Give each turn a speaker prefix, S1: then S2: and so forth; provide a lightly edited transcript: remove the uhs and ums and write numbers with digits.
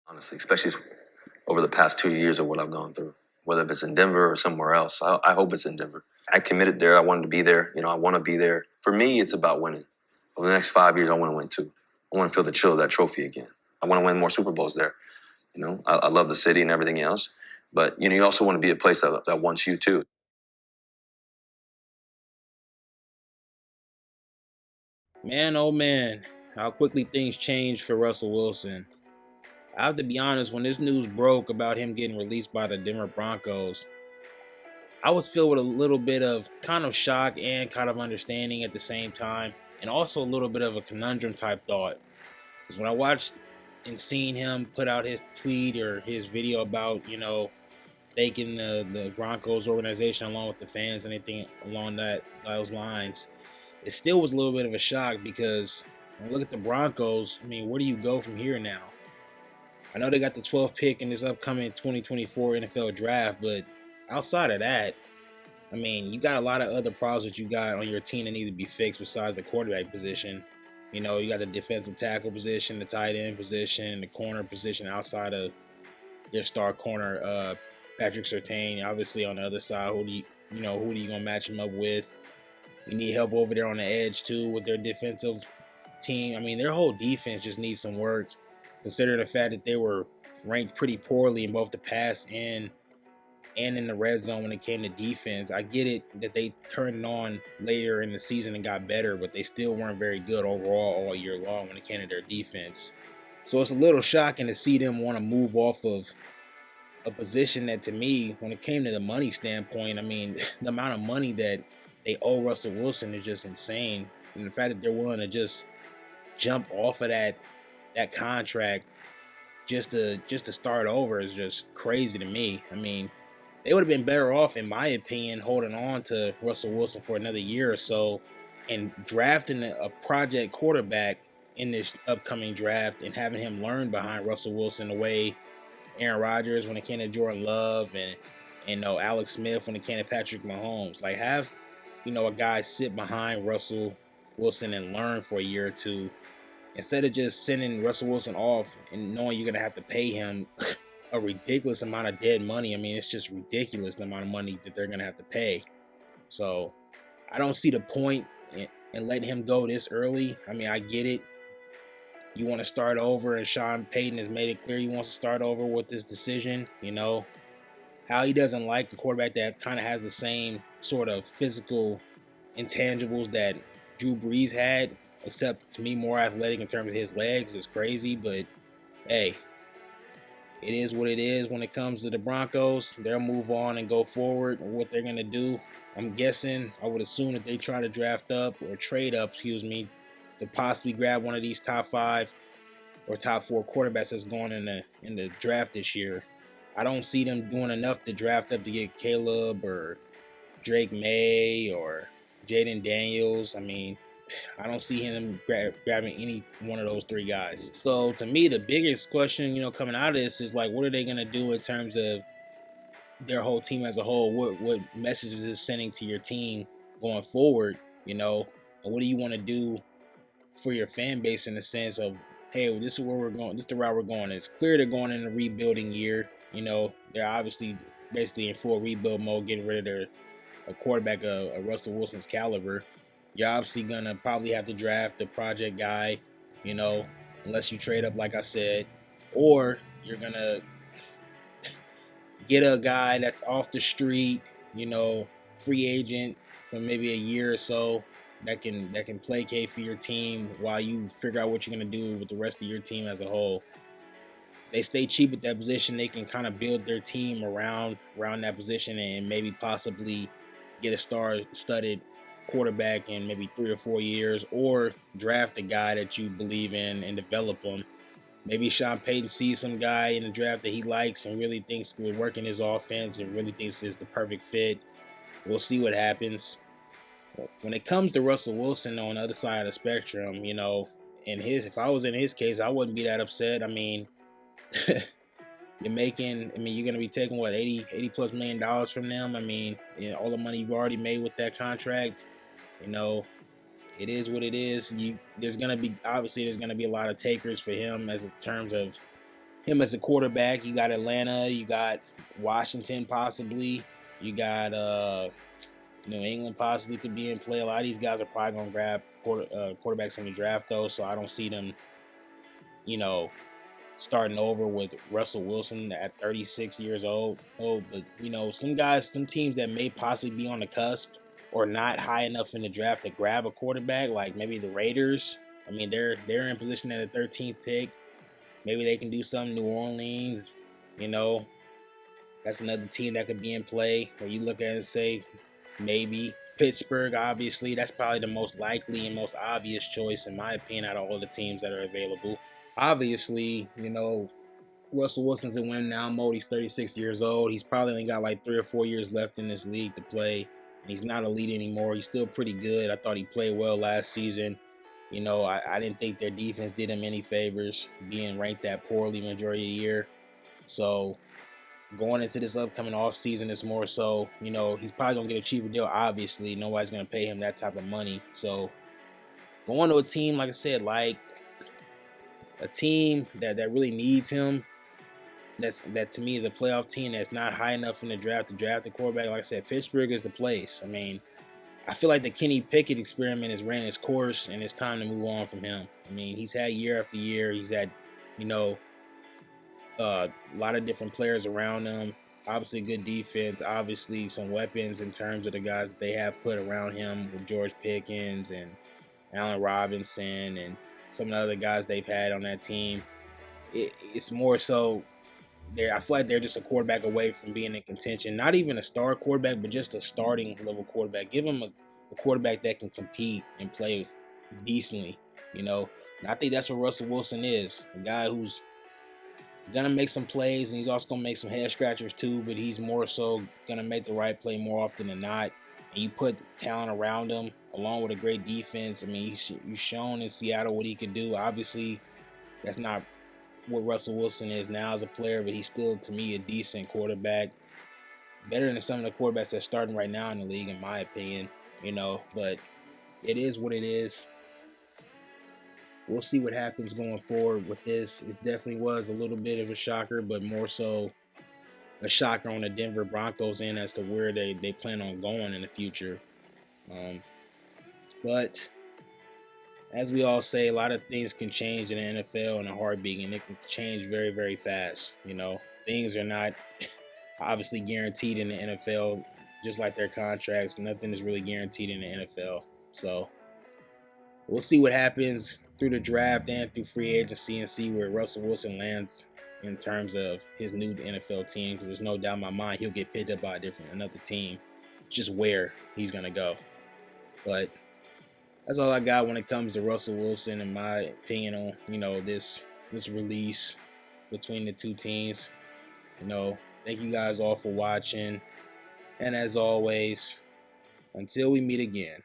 S1: honestly, especially over the past 2 years of what I've gone through. Whether if it's in Denver or somewhere else, I hope it's in Denver. I committed there. I wanted to be there. I want to be there. For me, it's about winning. Over the next 5 years, I want to win too. I want to feel the chill of that trophy again. I want to win more Super Bowls there. I love the city and everything else, but you also want to be a place that wants you too.
S2: Man, oh man, how quickly things changed for Russell Wilson. I have to be honest, when this news broke about him getting released by the Denver Broncos, I was filled with a little bit of kind of shock and kind of understanding at the same time, and also a little bit of a conundrum type thought. Because when I watched and seen him put out his tweet or his video about, thanking the Broncos organization along with the fans and anything along those lines, it still was a little bit of a shock because when I look at the Broncos, I mean, where do you go from here now? I know they got the 12th pick in this upcoming 2024 NFL draft, but outside of that, I mean, you got a lot of other problems that you got on your team that need to be fixed besides the quarterback position. You got the defensive tackle position, the tight end position, the corner position outside of their star corner, Patrick Surtain. Obviously, on the other side, who do you gonna match him up with? You need help over there on the edge too with their defensive team. I mean, their whole defense just needs some work, considering the fact that they were ranked pretty poorly in both the pass and in the red zone when it came to defense. I get it that they turned it on later in the season and got better, but they still weren't very good overall all year long when it came to their defense. So it's a little shocking to see them want to move off of a position that, to me, when it came to the money standpoint, I mean, the amount of money that they owe Russell Wilson is just insane. And the fact that they're willing to just jump off of that contract just to start over is just crazy to me. I mean, they would have been better off, in my opinion, holding on to Russell Wilson for another year or so and drafting a project quarterback in this upcoming draft and having him learn behind Russell Wilson the way Aaron Rodgers when it came to Jordan Love and Alex Smith when it came to Patrick Mahomes. Like, have a guy sit behind Russell Wilson and learn for a year or two instead of just sending Russell Wilson off and knowing you're gonna have to pay him a ridiculous amount of dead money. I mean, it's just ridiculous the amount of money that they're gonna have to pay. So I don't see the point in letting him go this early. I mean, I get it. You want to start over, and Sean Payton has made it clear he wants to start over with this decision. How he doesn't like a quarterback that kind of has the same sort of physical intangibles that Drew Brees had, except to me more athletic in terms of his legs, is crazy. But hey, it is what it is when it comes to the Broncos. They'll move on and go forward with what they're going to do. I'm guessing, I would assume that they try to draft up or trade up, to possibly grab one of these top 5 or top 4 quarterbacks that's going in the draft this year. I don't see them doing enough to draft up to get Caleb or Drake May or Jaden Daniels. I mean, I don't see him grabbing any one of those 3 guys. So to me, the biggest question, coming out of this is like, what are they going to do in terms of their whole team as a whole? What messages is sending to your team going forward? And what do you want to do for your fan base in the sense of, hey, well, this is where we're going. This is the route we're going. It's clear they're going in a rebuilding year. They're obviously basically in full rebuild mode, getting rid of a quarterback of Russell Wilson's caliber. You're obviously going to probably have to draft the project guy, unless you trade up, like I said, or you're going to get a guy that's off the street, free agent for maybe a year or so that can placate for your team while you figure out what you're going to do with the rest of your team as a whole. They stay cheap at that position, they can kind of build their team around that position and maybe possibly get a star-studded quarterback in maybe 3 or 4 years, or draft a guy that you believe in and develop him. Maybe Sean Payton sees some guy in the draft that he likes and really thinks will work in his offense and really thinks is the perfect fit. We'll see what happens. When it comes to Russell Wilson on the other side of the spectrum, if I was in his case, I wouldn't be that upset. I mean, you're going to be taking what, $80 plus million from them. I mean, all the money you've already made with that contract, it is what it is. There's going to be a lot of takers for him as in terms of him as a quarterback. You got Atlanta, you got Washington possibly, you got New England possibly could be in play. A lot of these guys are probably gonna grab quarterbacks in the draft though, so I don't see them, you know, starting over with Russell Wilson at 36 years old. Oh, but some guys, some teams that may possibly be on the cusp or not high enough in the draft to grab a quarterback, like maybe the Raiders. I mean, they're in position at the 13th pick. Maybe they can do something. New Orleans, you know, that's another team that could be in play. Where you look at it and say, maybe Pittsburgh. Obviously, that's probably the most likely and most obvious choice in my opinion out of all the teams that are available. Obviously, Russell Wilson's in win now mode. He's 36 years old. He's probably only got like 3 or 4 years left in this league to play. And he's not elite anymore. He's still pretty good. I thought he played well last season. I didn't think their defense did him any favors, being ranked that poorly majority of the year. So going into this upcoming offseason, it's more so, he's probably going to get a cheaper deal. Obviously, nobody's going to pay him that type of money. So going to a team, like I said, like a team that really needs him, that to me is a playoff team that's not high enough in the draft to draft the quarterback. Like I said, Pittsburgh is the place. I mean, I feel like the Kenny Pickett experiment has ran its course, and it's time to move on from him. I mean, he's had year after year. He's had, a lot of different players around him. Obviously, good defense. Obviously, some weapons in terms of the guys that they have put around him with George Pickens and Allen Robinson and some of the other guys they've had on that team. It's more so I feel like they're just a quarterback away from being in contention. Not even a star quarterback, but just a starting level quarterback. Give them a quarterback that can compete and play decently, And I think that's what Russell Wilson is. A guy who's gonna make some plays, and he's also gonna make some head scratchers too, but he's more so gonna make the right play more often than not. And you put talent around him along with a great defense. I mean, he's shown in Seattle what he could do. Obviously, that's not what Russell Wilson is now as a player, but he's still, to me, a decent quarterback. Better than some of the quarterbacks that's starting right now in the league, in my opinion. But it is what it is. We'll see what happens going forward with this. It definitely was a little bit of a shocker, but more so a shocker on the Denver Broncos end as to where they plan on going in the future. But as we all say, a lot of things can change in the NFL in a heartbeat, and it can change very, very fast. Things are not obviously guaranteed in the NFL, just like their contracts. Nothing is really guaranteed in the NFL. So we'll see what happens through the draft and through free agency and see where Russell Wilson lands in terms of his new NFL team, because there's no doubt in my mind he'll get picked up by another team. It's just where he's going to go. But that's all I got when it comes to Russell Wilson, in my opinion, on this release between the two teams. Thank you guys all for watching, and as always, until we meet again.